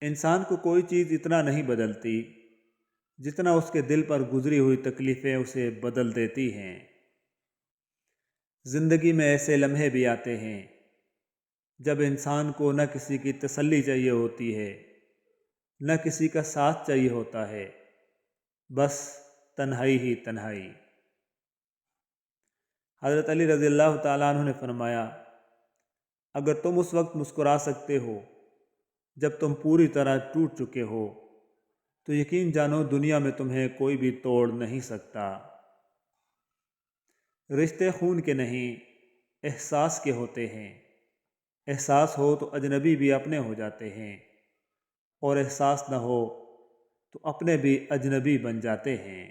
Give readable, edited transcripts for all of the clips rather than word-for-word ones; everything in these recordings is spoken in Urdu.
انسان کو کوئی چیز اتنا نہیں بدلتی جتنا اس کے دل پر گزری ہوئی تکلیفیں اسے بدل دیتی ہیں۔ زندگی میں ایسے لمحے بھی آتے ہیں جب انسان کو نہ کسی کی تسلی چاہیے ہوتی ہے، نہ کسی کا ساتھ چاہیے ہوتا ہے، بس تنہائی ہی تنہائی۔ حضرت علی رضی اللہ تعالیٰ عنہ نے فرمایا، اگر تم اس وقت مسکرا سکتے ہو جب تم پوری طرح ٹوٹ چکے ہو تو یقین جانو دنیا میں تمہیں کوئی بھی توڑ نہیں سکتا۔ رشتے خون کے نہیں، احساس کے ہوتے ہیں۔ احساس ہو تو اجنبی بھی اپنے ہو جاتے ہیں، اور احساس نہ ہو تو اپنے بھی اجنبی بن جاتے ہیں۔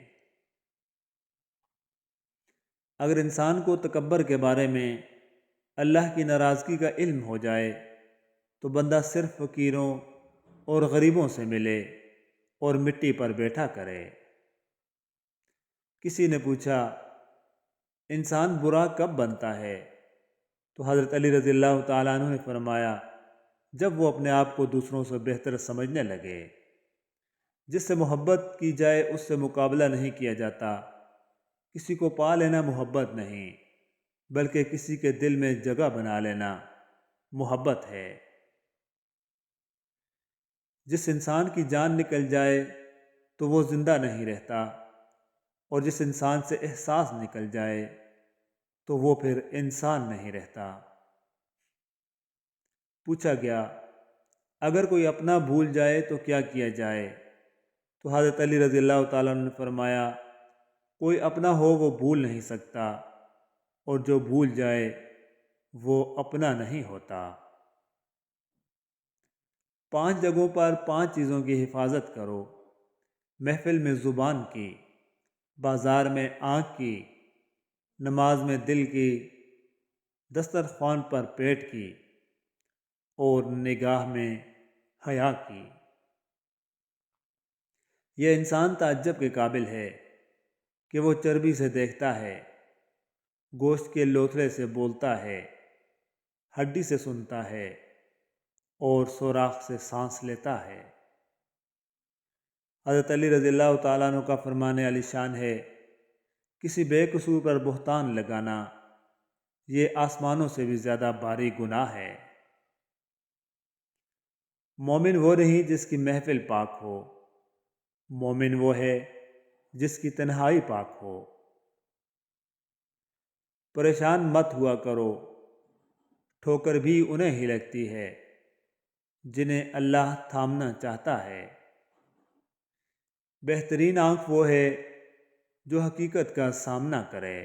اگر انسان کو تکبر کے بارے میں اللہ کی ناراضگی کا علم ہو جائے تو بندہ صرف فقیروں اور غریبوں سے ملے اور مٹی پر بیٹھا کرے۔ کسی نے پوچھا، انسان برا کب بنتا ہے؟ تو حضرت علی رضی اللہ تعالیٰ عنہ نے فرمایا، جب وہ اپنے آپ کو دوسروں سے بہتر سمجھنے لگے۔ جس سے محبت کی جائے اس سے مقابلہ نہیں کیا جاتا۔ کسی کو پا لینا محبت نہیں، بلکہ کسی کے دل میں جگہ بنا لینا محبت ہے۔ جس انسان کی جان نکل جائے تو وہ زندہ نہیں رہتا، اور جس انسان سے احساس نکل جائے تو وہ پھر انسان نہیں رہتا۔ پوچھا گیا، اگر کوئی اپنا بھول جائے تو کیا کیا جائے؟ تو حضرت علی رضی اللہ تعالیٰ عنہ نے فرمایا، کوئی اپنا ہو وہ بھول نہیں سکتا، اور جو بھول جائے وہ اپنا نہیں ہوتا۔ 5 جگہوں پر 5 چیزوں کی حفاظت کرو: محفل میں زبان کی، بازار میں آنکھ کی، نماز میں دل کی، دسترخوان پر پیٹ کی، اور نگاہ میں حیا کی۔ یہ انسان تعجب کے قابل ہے کہ وہ چربی سے دیکھتا ہے، گوشت کے لوتھڑے سے بولتا ہے، ہڈی سے سنتا ہے، اور سوراخ سے سانس لیتا ہے۔ حضرت علی رضی اللہ تعالیٰ عنہ کا فرمان علی شان ہے، کسی بے قصور پر بہتان لگانا یہ آسمانوں سے بھی زیادہ بھاری گناہ ہے۔ مومن وہ نہیں جس کی محفل پاک ہو، مومن وہ ہے جس کی تنہائی پاک ہو۔ پریشان مت ہوا کرو، ٹھوکر بھی انہیں ہی لگتی ہے جنہیں اللہ تھامنا چاہتا ہے۔ بہترین آنکھ وہ ہے جو حقیقت کا سامنا کرے۔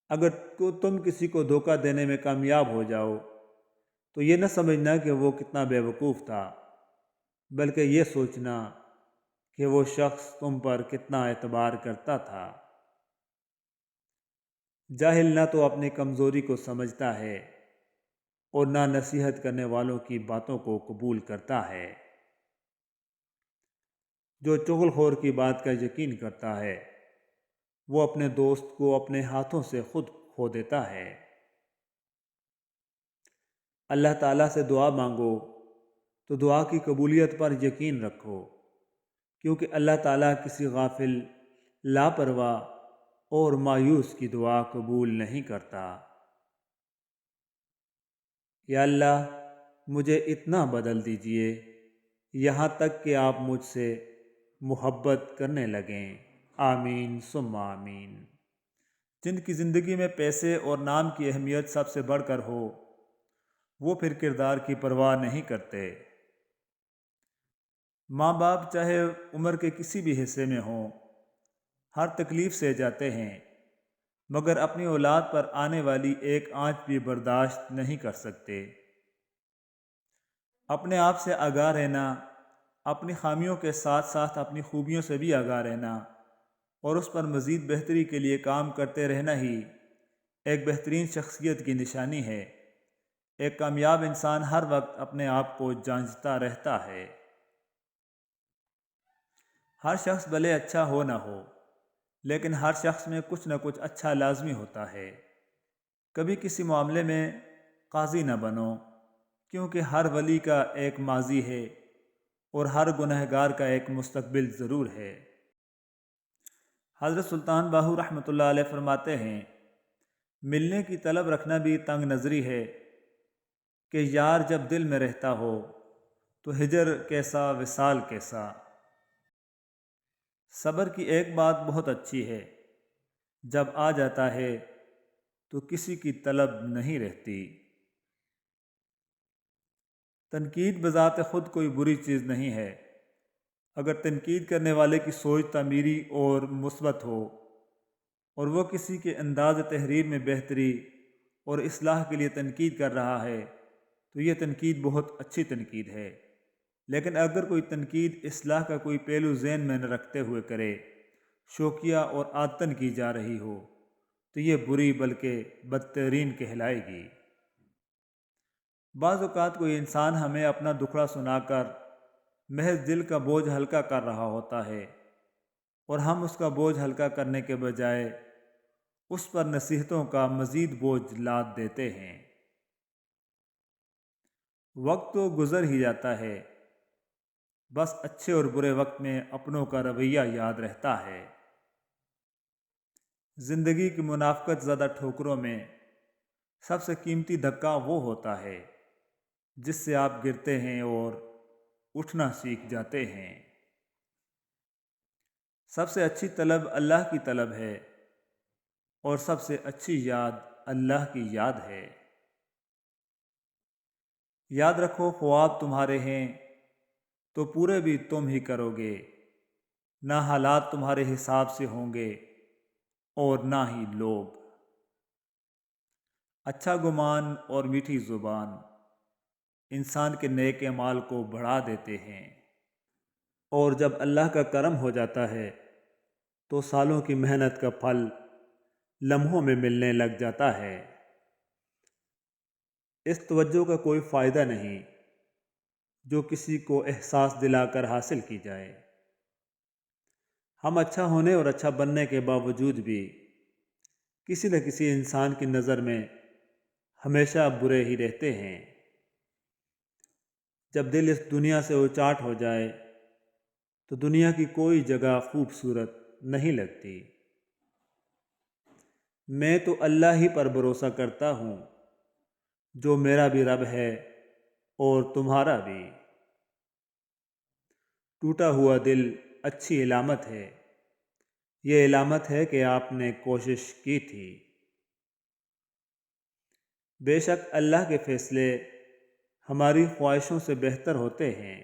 اگر تم کسی کو دھوکہ دینے میں کامیاب ہو جاؤ تو یہ نہ سمجھنا کہ وہ کتنا بے وقوف تھا، بلکہ یہ سوچنا کہ وہ شخص تم پر کتنا اعتبار کرتا تھا۔ جاہل نہ تو اپنی کمزوری کو سمجھتا ہے اور نہ نصیحت کرنے والوں کی باتوں کو قبول کرتا ہے۔ جو چغل خور کی بات کا یقین کرتا ہے وہ اپنے دوست کو اپنے ہاتھوں سے خود کھو دیتا ہے۔ اللہ تعالیٰ سے دعا مانگو تو دعا کی قبولیت پر یقین رکھو، کیونکہ اللہ تعالیٰ کسی غافل، لاپرواہ اور مایوس کی دعا قبول نہیں کرتا۔ یا اللہ مجھے اتنا بدل دیجئے یہاں تک کہ آپ مجھ سے محبت کرنے لگیں، آمین ثم آمین۔ جن کی زندگی میں پیسے اور نام کی اہمیت سب سے بڑھ کر ہو وہ پھر کردار کی پرواہ نہیں کرتے۔ ماں باپ چاہے عمر کے کسی بھی حصے میں ہوں، ہر تکلیف سے جاتے ہیں، مگر اپنی اولاد پر آنے والی ایک آنچ بھی برداشت نہیں کر سکتے۔ اپنے آپ سے آگاہ رہنا، اپنی خامیوں کے ساتھ ساتھ اپنی خوبیوں سے بھی آگاہ رہنا اور اس پر مزید بہتری کے لیے کام کرتے رہنا ہی ایک بہترین شخصیت کی نشانی ہے۔ ایک کامیاب انسان ہر وقت اپنے آپ کو جانچتا رہتا ہے۔ ہر شخص بھلے اچھا ہو نہ ہو، لیکن ہر شخص میں کچھ نہ کچھ اچھا لازمی ہوتا ہے۔ کبھی کسی معاملے میں قاضی نہ بنو، کیونکہ ہر ولی کا ایک ماضی ہے اور ہر گنہگار کا ایک مستقبل ضرور ہے۔ حضرت سلطان باہو رحمۃ اللہ علیہ فرماتے ہیں، ملنے کی طلب رکھنا بھی تنگ نظری ہے کہ یار جب دل میں رہتا ہو تو ہجر کیسا وصال کیسا۔ صبر کی ایک بات بہت اچھی ہے، جب آ جاتا ہے تو کسی کی طلب نہیں رہتی۔ تنقید بذات خود کوئی بری چیز نہیں ہے، اگر تنقید کرنے والے کی سوچ تعمیری اور مثبت ہو اور وہ کسی کے انداز تحریر میں بہتری اور اصلاح کے لیے تنقید کر رہا ہے تو یہ تنقید بہت اچھی تنقید ہے۔ لیکن اگر کوئی تنقید اصلاح کا کوئی پہلو ذہن میں نہ رکھتے ہوئے کرے، شوقیہ اور عادتاً کی جا رہی ہو تو یہ بری بلکہ بدترین کہلائے گی۔ بعض اوقات کوئی انسان ہمیں اپنا دکھڑا سنا کر محض دل کا بوجھ ہلکا کر رہا ہوتا ہے اور ہم اس کا بوجھ ہلکا کرنے کے بجائے اس پر نصیحتوں کا مزید بوجھ لاد دیتے ہیں۔ وقت تو گزر ہی جاتا ہے، بس اچھے اور برے وقت میں اپنوں کا رویہ یاد رہتا ہے۔ زندگی کی منافقت زدہ ٹھوکروں میں سب سے قیمتی دھکا وہ ہوتا ہے جس سے آپ گرتے ہیں اور اٹھنا سیکھ جاتے ہیں۔ سب سے اچھی طلب اللہ کی طلب ہے اور سب سے اچھی یاد اللہ کی یاد ہے۔ یاد رکھو، خواب تمہارے ہیں تو پورے بھی تم ہی کرو گے، نہ حالات تمہارے حساب سے ہوں گے اور نہ ہی لوگ۔ اچھا گمان اور میٹھی زبان انسان کے نیک اعمال کو بڑھا دیتے ہیں، اور جب اللہ کا کرم ہو جاتا ہے تو سالوں کی محنت کا پھل لمحوں میں ملنے لگ جاتا ہے۔ اس توجہ کا کوئی فائدہ نہیں جو کسی کو احساس دلا کر حاصل کی جائے۔ ہم اچھا ہونے اور اچھا بننے کے باوجود بھی کسی نہ کسی انسان کی نظر میں ہمیشہ برے ہی رہتے ہیں۔ جب دل اس دنیا سے اچاٹ ہو جائے تو دنیا کی کوئی جگہ خوبصورت نہیں لگتی۔ میں تو اللہ ہی پر بھروسہ کرتا ہوں جو میرا بھی رب ہے اور تمہارا بھی۔ ٹوٹا ہوا دل اچھی علامت ہے، یہ علامت ہے کہ آپ نے کوشش کی تھی۔ بے شک اللہ کے فیصلے ہماری خواہشوں سے بہتر ہوتے ہیں۔